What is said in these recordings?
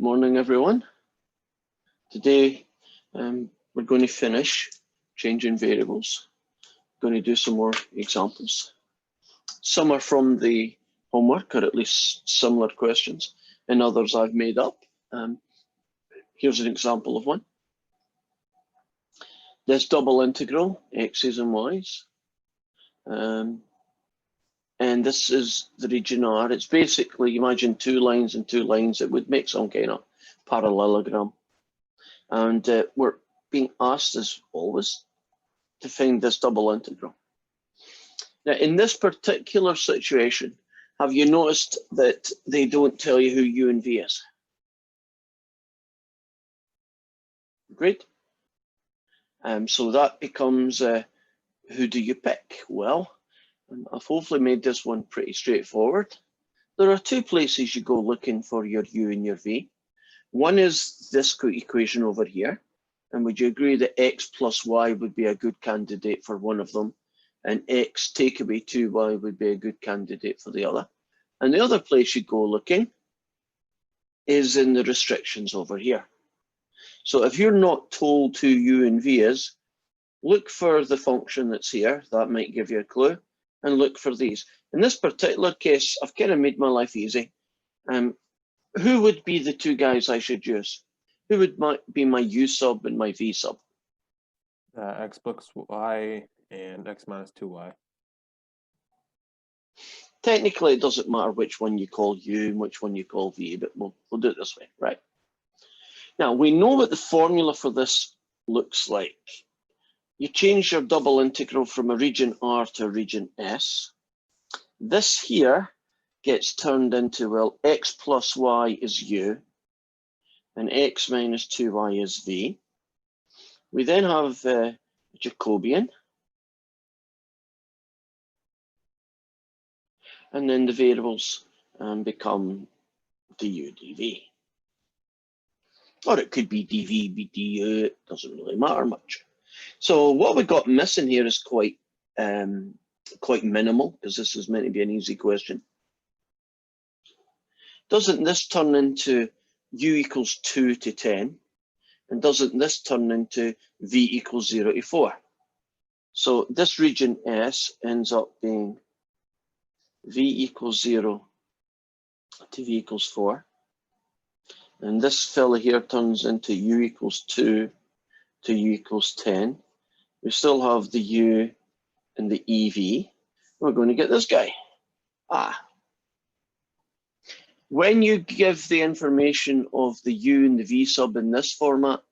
morning, everyone. Today, we're going to finish changing variables. Going to do some more examples. Some are from the homework, or at least similar questions, and others I've made up. Here's an example of one. This double integral, x's and y's. And this is the region R. It's basically, imagine two lines and two lines. It would make some kind of parallelogram. And we're being asked, as always, to find this double integral. Now, in this particular situation, have you noticed that they don't tell you who u and v is? Great. So that becomes, who do you pick? Well, I've hopefully made this one pretty straightforward. There are two places you go looking for your u and your v. One is this equation over here. And would you agree that x plus y would be a good candidate for one of them? And x take away 2y would be a good candidate for the other. And the other place you go looking is in the restrictions over here. So if you're not told who u and v is, look for the function that's here. That might give you a clue. And look for these. In this particular case, I've kind of made my life easy. Who would be the two guys I should use? Who would be my u sub and my v sub? X plus y and x minus 2y. Technically, it doesn't matter which one you call u and which one you call v, but we'll do it this way, right? Now, we know what the formula for this looks like. You change your double integral from a region R to a region S. This here gets turned into, well, x plus y is u, and x minus 2y is v. We then have Jacobian. And then the variables become du, dv. Or it could be dv, be du, it doesn't really matter much. So what we got missing here is quite minimal, because this is meant to be an easy question. Doesn't this turn into u equals 2 to 10? And doesn't this turn into v equals 0 to 4? So this region S ends up being v equals 0 to v equals 4. And this fella here turns into u equals 2 to u equals 10. We still have the u and the EV. We're going to get this guy. When you give the information of the u and the v sub in this format,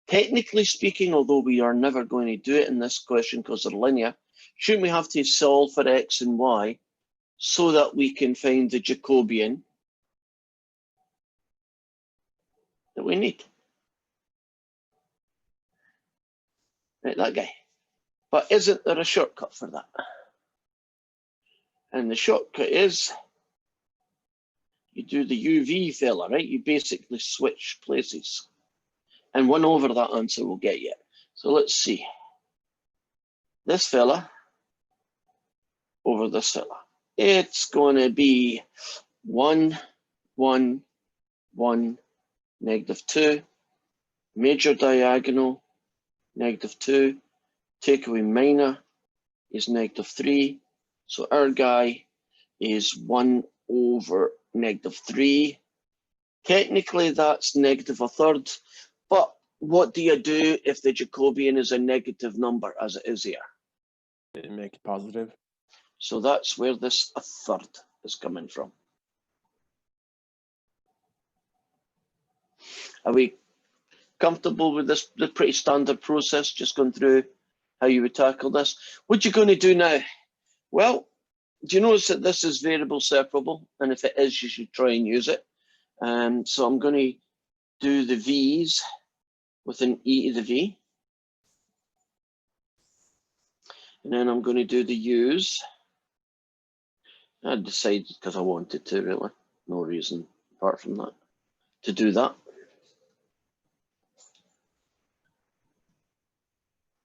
technically speaking, although we are never going to do it in this question because they're linear, shouldn't we have to solve for x and y so that we can find the Jacobian that we need? Right, that guy. But isn't there a shortcut for that? And the shortcut is you do the UV fella, right? You basically switch places. And 1 over that answer will get you. So let's see. This fella over this fella. It's going to be 1, 1, 1, -2. Major diagonal, -2. Take away minor is -3. So our guy is 1 over -3. Technically, that's -1/3. But what do you do if the Jacobian is a negative number, as it is here? Make it positive. So that's where this 1/3 is coming from. Are we comfortable with this? The pretty standard process, just going through how you would tackle this. What you're going to do now? Well, do you notice that this is variable separable? And if it is, you should try and use it. So I'm going to do the v's with an e to the v. And then I'm going to do the u's. I decided because I wanted to, really. No reason apart from that to do that.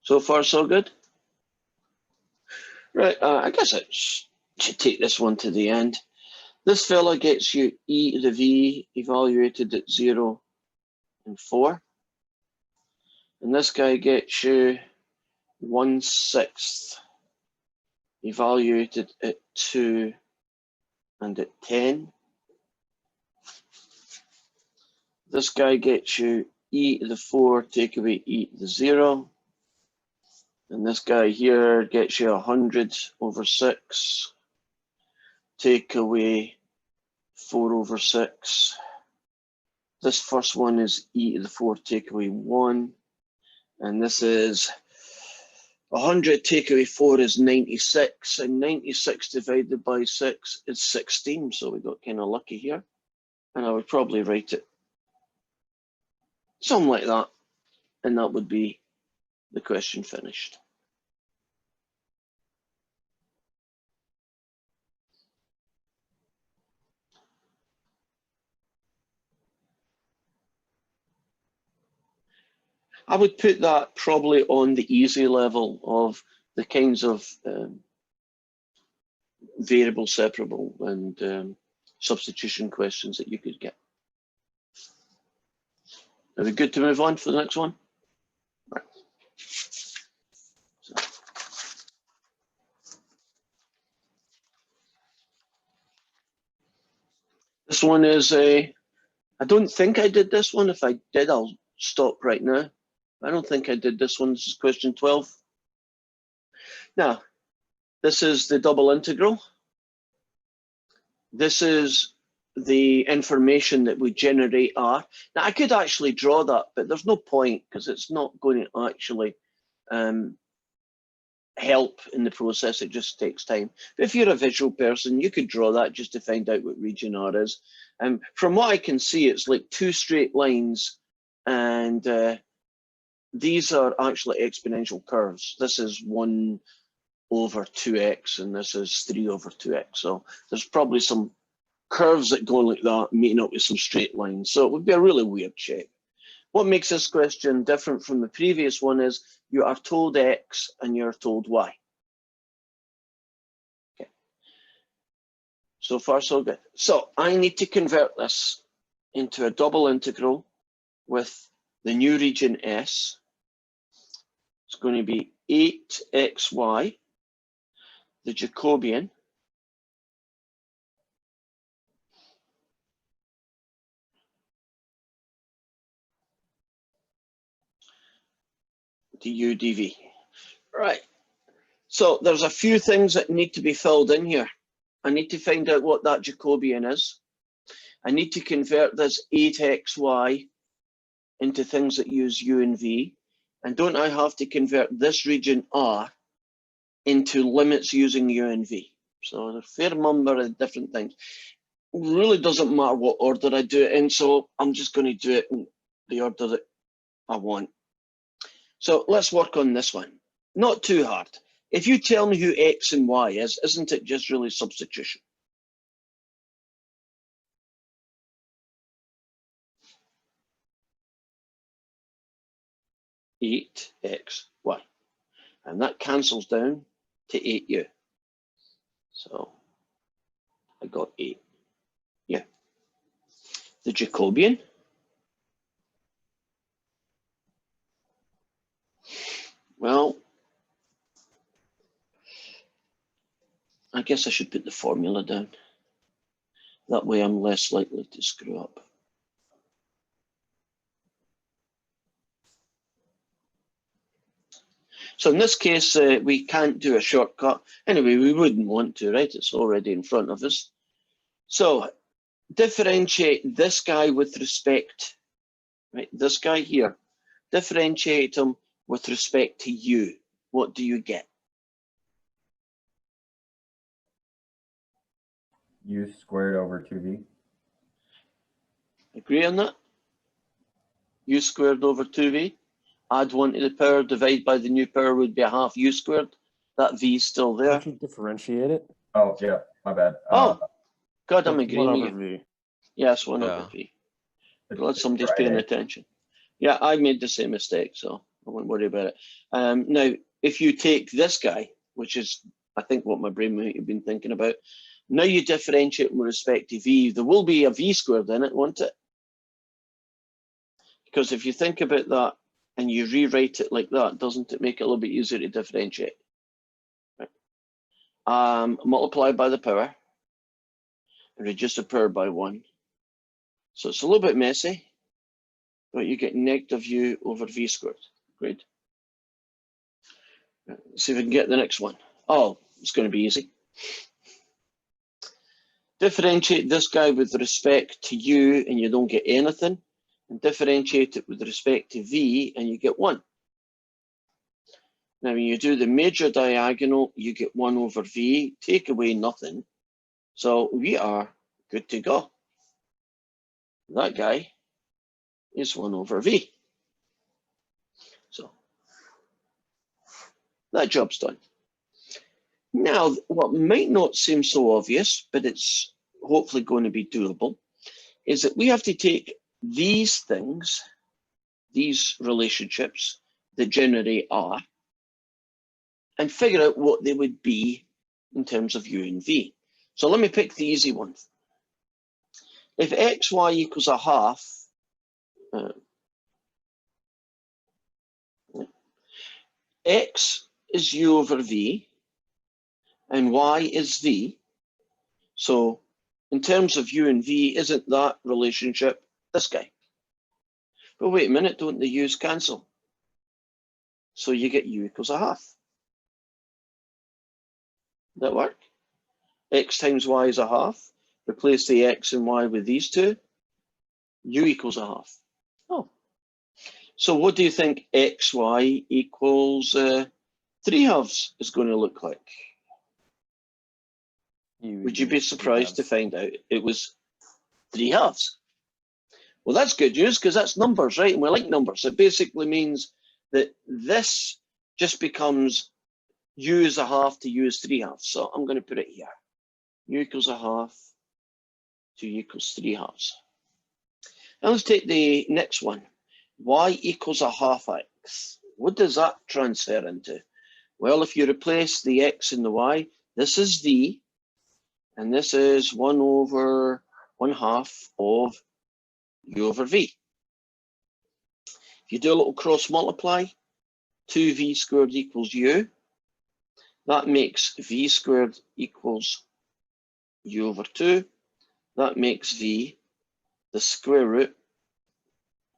So far, so good. Right, I guess I should take this one to the end. This fella gets you e to the v evaluated at 0 and 4. And this guy gets you 1/6 evaluated at 2 and at 10. This guy gets you e to the 4, take away e to the 0. And this guy here gets you 100/6, take away 4/6. This first one is e to the 4, take away 1. And this is 100 take away 4 is 96. And 96 divided by 6 is 16. So we got kind of lucky here. And I would probably write it something like that. And that would be the question finished. I would put that probably on the easy level of the kinds of variable, separable, and substitution questions that you could get. Are we good to move on for the next one? Right. So. This one is I don't think I did this one. If I did, I'll stop right now. I don't think I did this one. This is question 12. Now, this is the double integral. This is the information that we generate R. Now, I could actually draw that, but there's no point because it's not going to actually help in the process. It just takes time. But if you're a visual person, you could draw that just to find out what region R is. From what I can see, it's like two straight lines, and these are actually exponential curves. This is 1/2x, and this is 3/2x. So there's probably some curves that go like that, meeting up with some straight lines. So it would be a really weird shape. What makes this question different from the previous one is you are told x and you're told y. Okay. So far, so good. So I need to convert this into a double integral with the new region S. It's going to be 8xy, the Jacobian, du dv. Right. So there's a few things that need to be filled in here. I need to find out what that Jacobian is. I need to convert this 8xy into things that use u and v. And don't I have to convert this region R into limits using u and v? So there's a fair number of different things. It really doesn't matter what order I do it in, so I'm just going to do it in the order that I want. So let's work on this one. Not too hard. If you tell me who x and y is, isn't it just really substitution? Eight x, y. And that cancels down to 8u. So I got 8. Yeah. The Jacobian. Well, I guess I should put the formula down. That way I'm less likely to screw up. So in this case, we can't do a shortcut. Anyway, we wouldn't want to, right? It's already in front of us. So differentiate this guy with respect, right? This guy here, differentiate him with respect to u. What do you get? U squared over 2v. Agree on that? U squared over 2v. Add 1 to the power, divide by the new power would be a half u squared. That v is still there. Actually differentiate it. Oh, yeah, my bad. Oh, God, I'm It's agreeing 1 with over you. V. Yes, 1 over v. Glad somebody's paying attention. Yeah, I made the same mistake, so I won't worry about it. Now, if you take this guy, which is, I think, what my brain might have been thinking about, Now you differentiate with respect to v. There will be a v squared in it, won't it? Because if you think about that and you rewrite it like that, doesn't it make it a little bit easier to differentiate? Right. Multiply by the power and reduce the power by 1. So it's a little bit messy, but you get negative u over v squared. Great. Let's see if we can get the next one. Oh, it's going to be easy. Differentiate this guy with respect to u and you don't get anything, and differentiate it with respect to v and you get 1. Now when you do the major diagonal, you get 1 over v, take away nothing. So we are good to go. That guy is 1 over v. So that job's done. Now, what might not seem so obvious, but it's hopefully going to be doable, is that we have to take these things, these relationships that generate R, and figure out what they would be in terms of u and v. So let me pick the easy one. If xy equals a half, x is u over v, and y is v. So in terms of u and v, isn't that relationship this guy? But wait a minute, don't the u's cancel? So you get u equals a half. That work? X times y is a half. Replace the x and y with these two. U equals a half. Oh. So what do you think xy equals 3 halves is going to look like? Would you be surprised to find out it was 3 halves? Well, that's good news because that's numbers, right? And we like numbers. It basically means that this just becomes u is a half to u is 3 halves. So I'm going to put it here. U equals a half to u equals 3 halves. Now let's take the next one. Y equals a half x. What does that transfer into? Well, if you replace the x and the y, this is v, and this is 1 over 1/2 of u over v. If you do a little cross multiply, 2v squared equals u. That makes v squared equals u over 2. That makes v the square root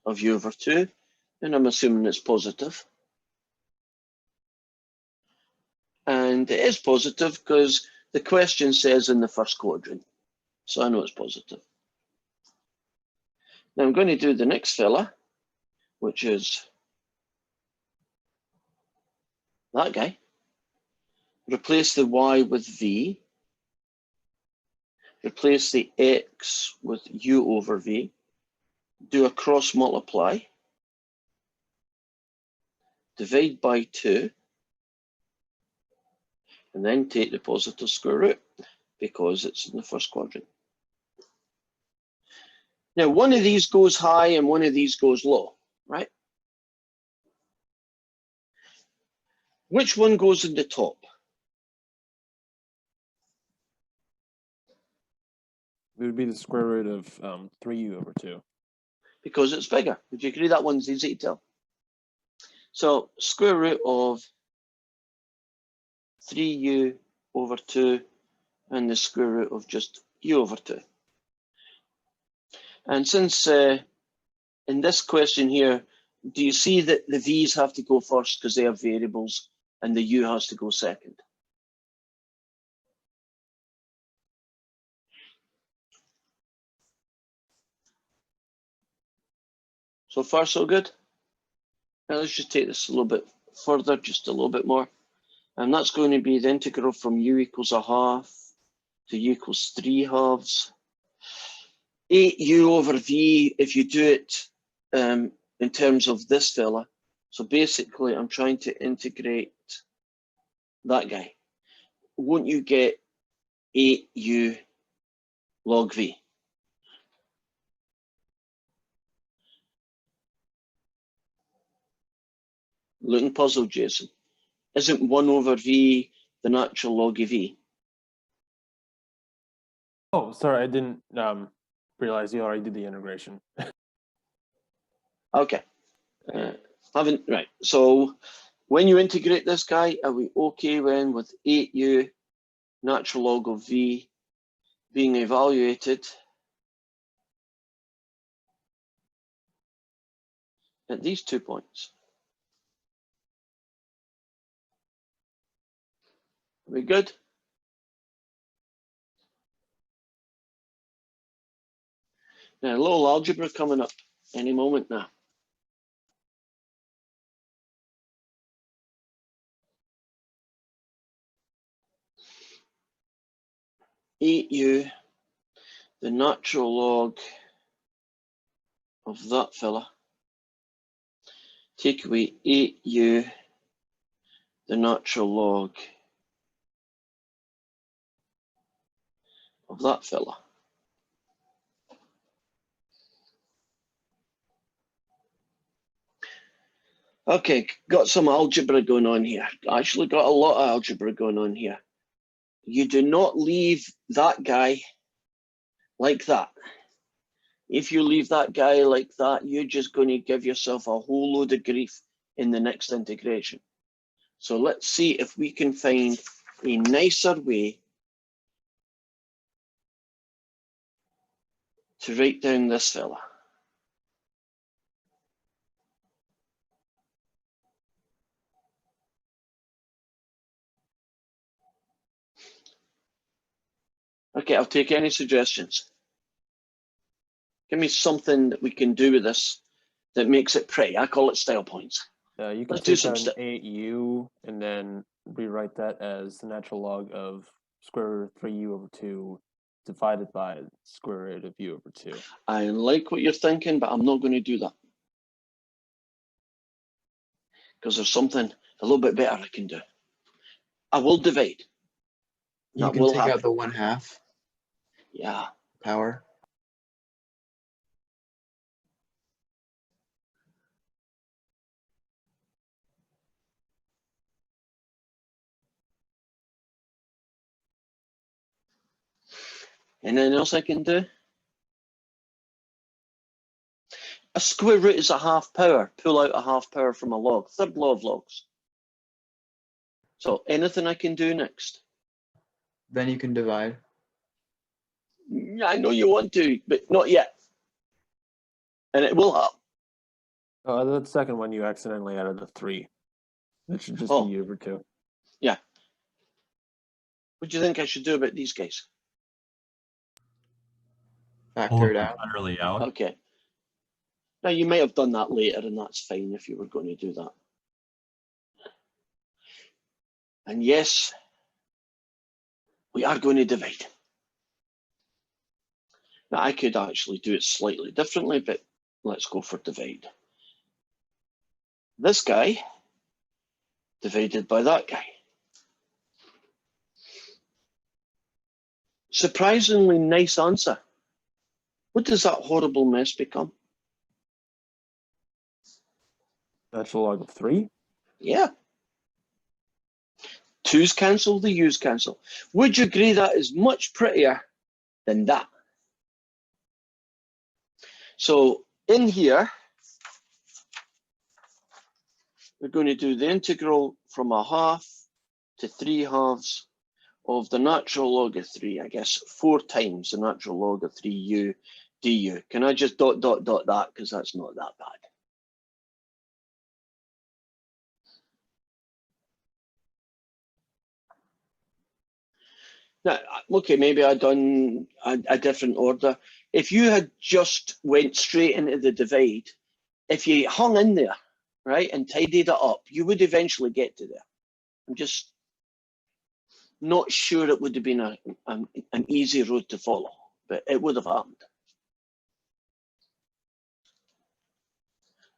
of u over 2. And I'm assuming it's positive. And it is positive because the question says in the first quadrant. So I know it's positive. Now I'm going to do the next fella, which is that guy. Replace the y with v. Replace the x with u over v. Do a cross multiply. Divide by 2. And then take the positive square root because it's in the first quadrant. Now, one of these goes high and one of these goes low, right? Which one goes in the top? It would be the square root of 3u over 2. Because it's bigger. Would you agree that one's easy to tell? So square root of 3u over 2 and the square root of just u over 2. And since in this question here, do you see that the v's have to go first because they have variables and the u has to go second? So far, so good. Now let's just take this a little bit further, just a little bit more. And that's going to be the integral from u equals a half to u equals 3 halves. 8u over v, if you do it in terms of this fella. So basically, I'm trying to integrate that guy. Won't you get 8u log v? Looking puzzled, Jason. Isn't 1 over v the natural log of v? Oh, sorry, I didn't realize you already did the integration. Okay. Right. So when you integrate this guy, are we okay when with 8u natural log of v being evaluated at these 2 points? Are we good? Now, a little algebra coming up any moment now. Eight u, the natural log of that fella. Take away 8u, the natural log of that fella. Okay, got some algebra going on here. Actually got a lot of algebra going on here. You do not leave that guy like that. If you leave that guy like that, you're just going to give yourself a whole load of grief in the next integration. So let's see if we can find a nicer way to write down this fella. Okay, I'll take any suggestions. Give me something that we can do with this that makes it pretty. I call it style points. You can Let's do take some an stuff. 8u and then rewrite that as the natural log of square root of 3u over 2 divided by square root of u over 2. I like what you're thinking, but I'm not going to do that. Because there's something a little bit better I can do. I will divide. You That can will take happen. out the 1/2 Yeah. power. Anything else I can do? A square root is a half power. Pull out a half power from a log. Third law of logs. So anything I can do next? Then you can divide. Yeah, I know you want to, but not yet. And it will happen. Oh, that second one you accidentally added a 3. That should just Oh. be u over 2. Yeah. What do you think I should do about these guys? Factor it out. entirely out. Okay. Now you might have done that later, and that's fine if you were going to do that. And yes, we are going to divide. Now I could actually do it slightly differently, but let's go for divide. This guy divided by that guy. Surprisingly nice answer. What does that horrible mess become? Natural log of 3? Yeah. 2's cancel, the u's cancel. Would you agree that is much prettier than that? So in here, we're going to do the integral from a half to 3/2 of the natural log of 3, I guess 4 times the natural log of 3u du. Can I just dot that, because that's not that bad. Now, okay, maybe I've done a different order. If you had just went straight into the divide, if you hung in there, right, and tidied it up, you would eventually get to there. I'm just not sure it would have been an easy road to follow, but it would have happened.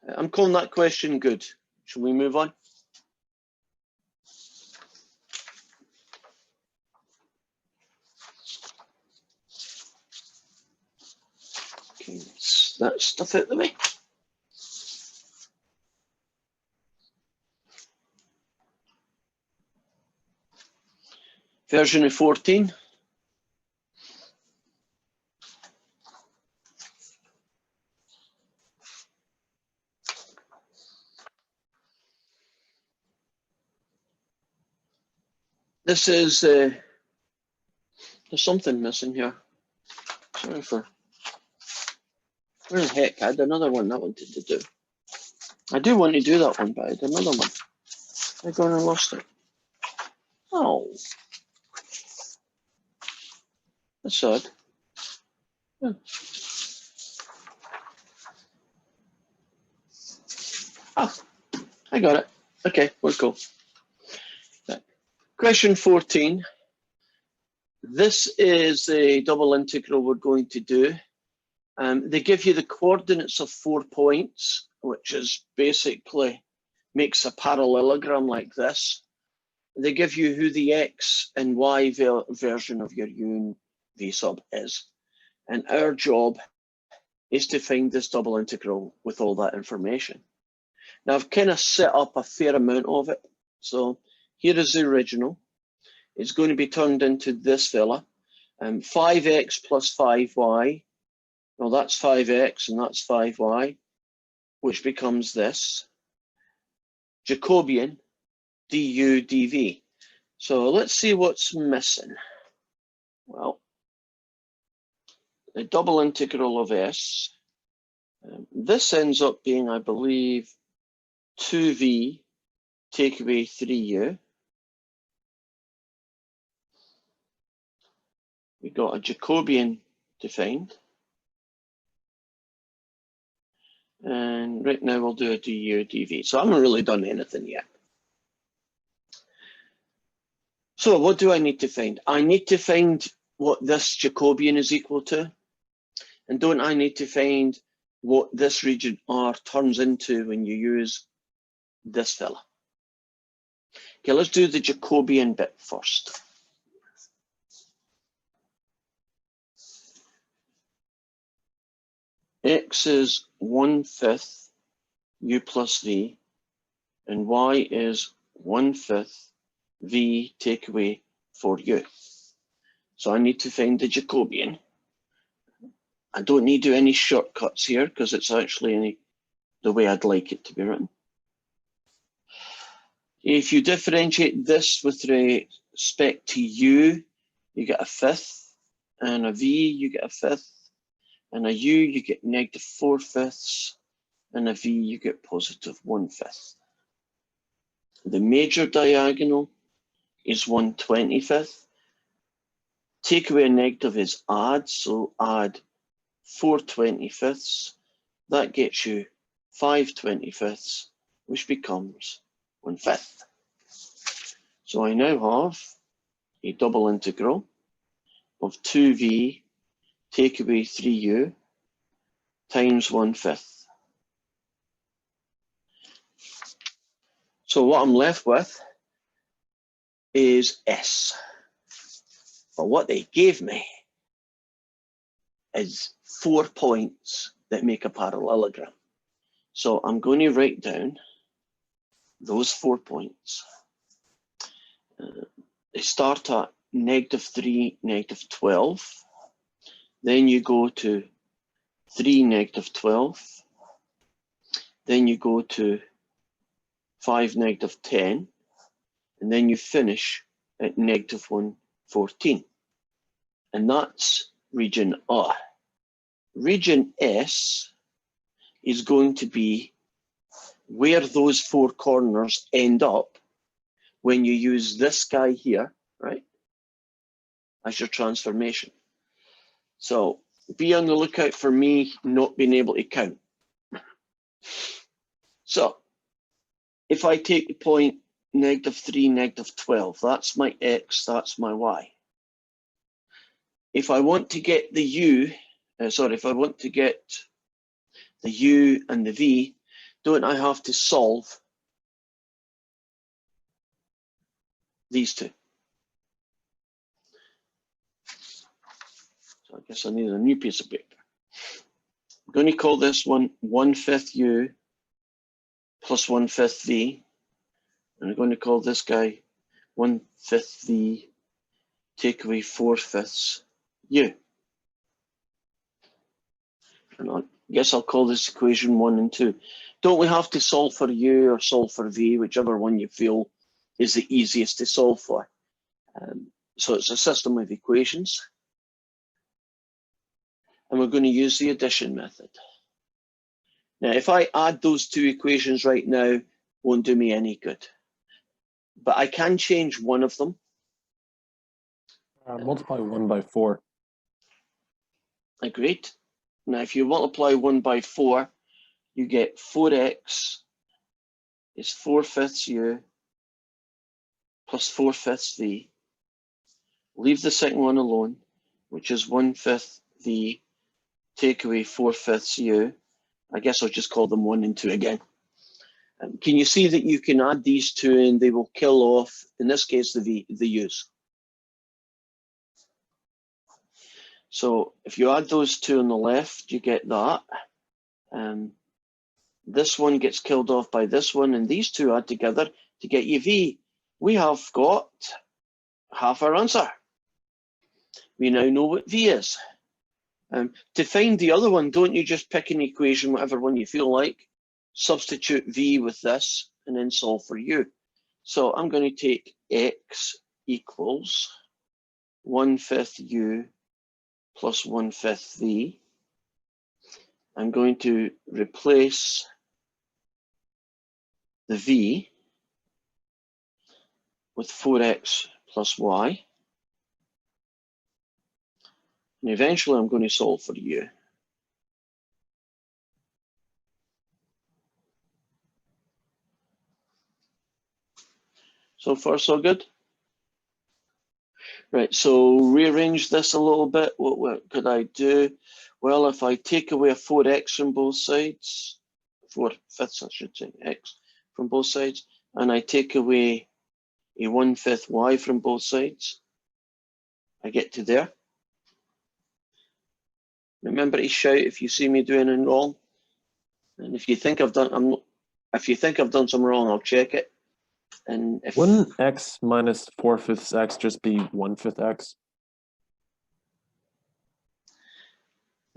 I'm calling that question good. Shall we move on? Okay, that stuff out the way. Version of 14. this is, there's something missing here. Sorry for, where the heck, I had another one that I wanted to do. I do want to do that one, but I had another one. I gone and lost it. Oh. That's odd. Hmm. Ah, I got it. Okay, we're cool. Right. Question 14. This is the double integral we're going to do. They give you the coordinates of 4 points, which is basically makes a parallelogram like this. They give you who the x and y version of your u and v sub is. And our job is to find this double integral with all that information. Now I've kind of set up a fair amount of it. So here is the original. It's going to be turned into this fella. 5x plus 5y. Well, that's 5x and that's 5y, which becomes this. Jacobian du dv. So let's see what's missing. Well, the double integral of s. This ends up being, I believe, 2v take away 3u. We got a Jacobian defined. And right now we'll do a du dv. So I haven't really done anything yet. So what do I need to find? I need to find what this Jacobian is equal to. And don't I need to find what this region R turns into when you use this fella? Okay, let's do the Jacobian bit first. X is 1/5 u plus v, and y is 1/5 v take away 4u. So I need to find the Jacobian. I don't need to do any shortcuts here because it's actually the way I'd like it to be written. If you differentiate this with respect to u, you get a 1/5, and a v, you get a 1/5, and a u, you get -4/5, and a v, you get positive 1/5. The major diagonal is 1/25. Take away a negative is add, so add 4/25. That gets you 5/25, which becomes 1/5. So I now have a double integral of 2v take away 3u times 1/5. So what I'm left with is S. But what they gave me is 4 points that make a parallelogram. So I'm going to write down those 4 points. They start at -3, -12. Then you go to 3, -12. Then you go to 5, -10. And then you finish at -1, 14. And that's region R. Region S is going to be where those 4 corners end up when you use this guy here, right, as your transformation. So be on the lookout for me not being able to count. So if I take the point -3, -12, that's my X, that's my Y. If I want to get the U, if I want to get the U and the V, don't I have to solve these two? So I guess I need a new piece of paper. I'm going to call this one 1/5 U plus 1/5 V. And I'm going to call this guy 1/5 V take away 4/5 U. And I guess I'll call this equation 1 and 2. Don't we have to solve for U or solve for V, whichever one you feel is the easiest to solve for? So it's a system of equations. And we're going to use the addition method. Now, if I add those two equations right now, won't do me any good. But I can change one of them. Multiply 1 by 4. Agreed. Now, if you multiply 1 by 4, you get 4x is 4/5 u plus 4/5 v. Leave the second one alone, which is 1/5 v, take away 4/5 u. I guess I'll just call them 1 and 2 again. Can you see that you can add these two and they will kill off, in this case, the u's? So if you add those two on the left, you get that. This one gets killed off by this one, and these two add together to get you v. We have got half our answer. We now know what v is. To find the other one, don't you just pick an equation, whatever one you feel like, substitute v with this, and then solve for u. So I'm going to take x equals 1/5 u plus 1/5 v. I'm going to replace the v with 4x plus y. And eventually I'm going to solve for u. So far, so good. Right, so rearrange this a little bit. What could I do? Well, if I take away a 4x from both sides, 4/5 I should say, x from both sides, and I take away a 1/5 y from both sides, I get to there. Remember to shout if you see me doing it wrong. And if you think I've done something wrong, I'll check it. And if Wouldn't x minus 4/5 x just be 1/5 x?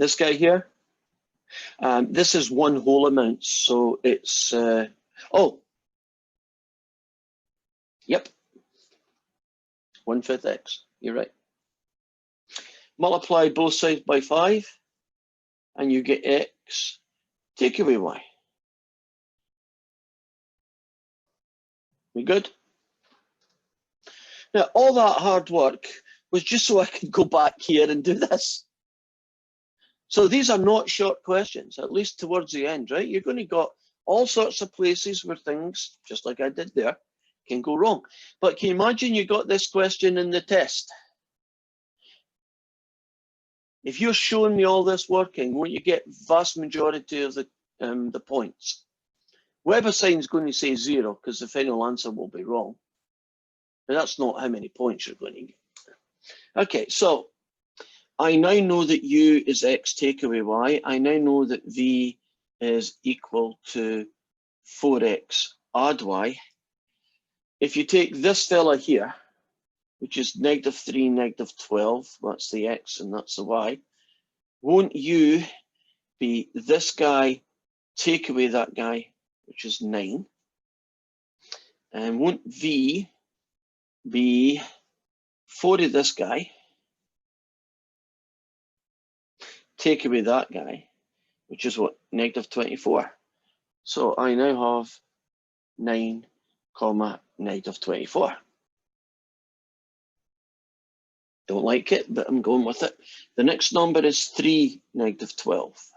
this guy here, this is one whole amount, so it's yep, 1/5 x. You're right. Multiply both sides by 5, and you get x. Take away y. We good? Now, all that hard work was just so I could go back here and do this. So these are not short questions, at least towards the end, right? You're going to got all sorts of places where things, just like I did there, can go wrong. But can you imagine you got this question in the test? If you're showing me all this working, won't you get vast majority of the points? WebAssign is going to say 0 because the final answer will be wrong. But that's not how many points you're going to get. Okay, so I now know that u is x take away y. I now know that v is equal to 4x add y. If you take this fella here, which is -3, -12, that's the x and that's the y, won't u be this guy take away that guy, which is 9? And won't v be 4 of this guy, take away that guy, which is what, -24. So I now have 9, -24. Don't like it, but I'm going with it. The next number is 3, -12.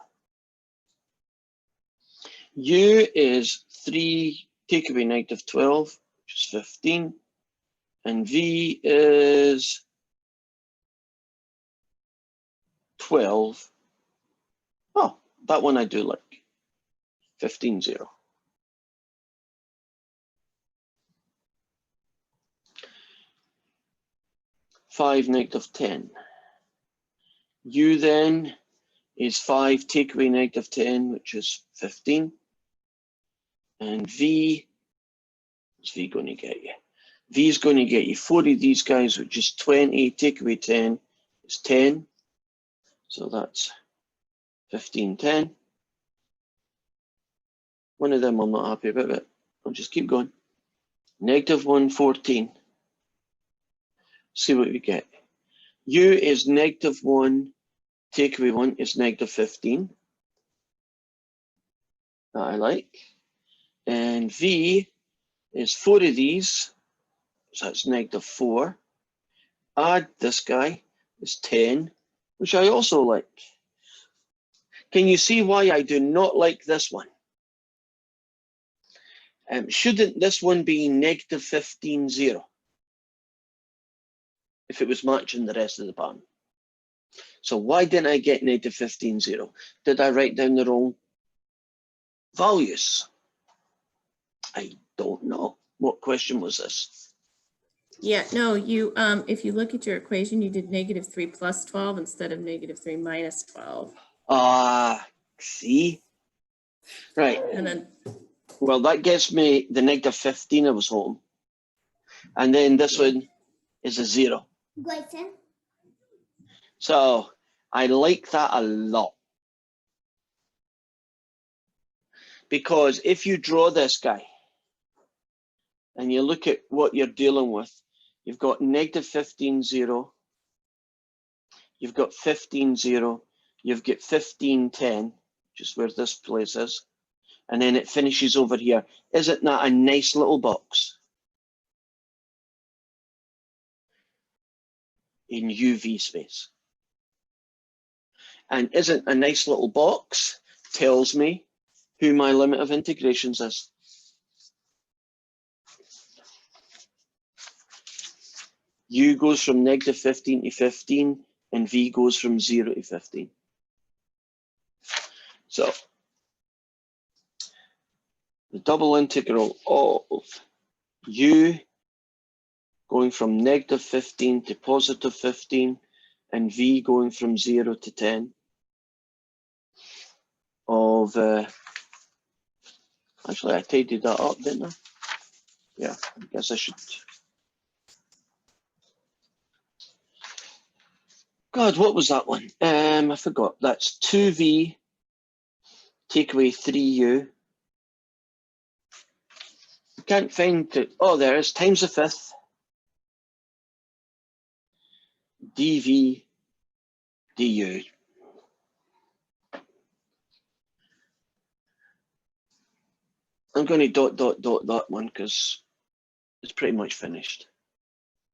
U is 3 take away -12, which is 15. And V is 12. Oh, that one I do like. 15, 0. Five -10. U then is 5 take away -10, which is 15. And V, what's V going to get you? V is going to get you 4 of these guys, which is 20, take away 10 is 10. So that's 15, 10. One of them I'm not happy about, but I'll just keep going. -1, 14. See what we get. U is -1, take away 1 is -15. That I like. And V is 4 of these, so that's -4. Add this guy is 10, which I also like. Can you see why I do not like this one? Shouldn't this one be -15, 0? If it was matching the rest of the pattern. So why didn't I get -15, 0? Did I write down the wrong values? I don't know. What question was this? Yeah, no, you, if you look at your equation, you did -3 plus 12 instead of -3 minus 12. See? Right. And then, Well, that gets me the -15 I was hoping. And then this one is a 0. So I like that a lot. Because if you draw this guy and you look at what you're dealing with, you've got -15, 0. You've got 15, 0. You've got 15, 10, just where this place is. And then it finishes over here. Isn't that a nice little box? In UV space. And isn't a nice little box tells me who my limit of integrations is. U goes from -15 to 15, and V goes from 0 to 15. So the double integral of U going from -15 to +15, and V going from 0 to 10 of, actually I tidied that up, didn't I? Yeah, I guess I should. God, what was that one? I forgot. That's 2V, take away 3U. Can't find it. Oh, there it is, times the fifth. dV, du. I'm going to dot that one because it's pretty much finished.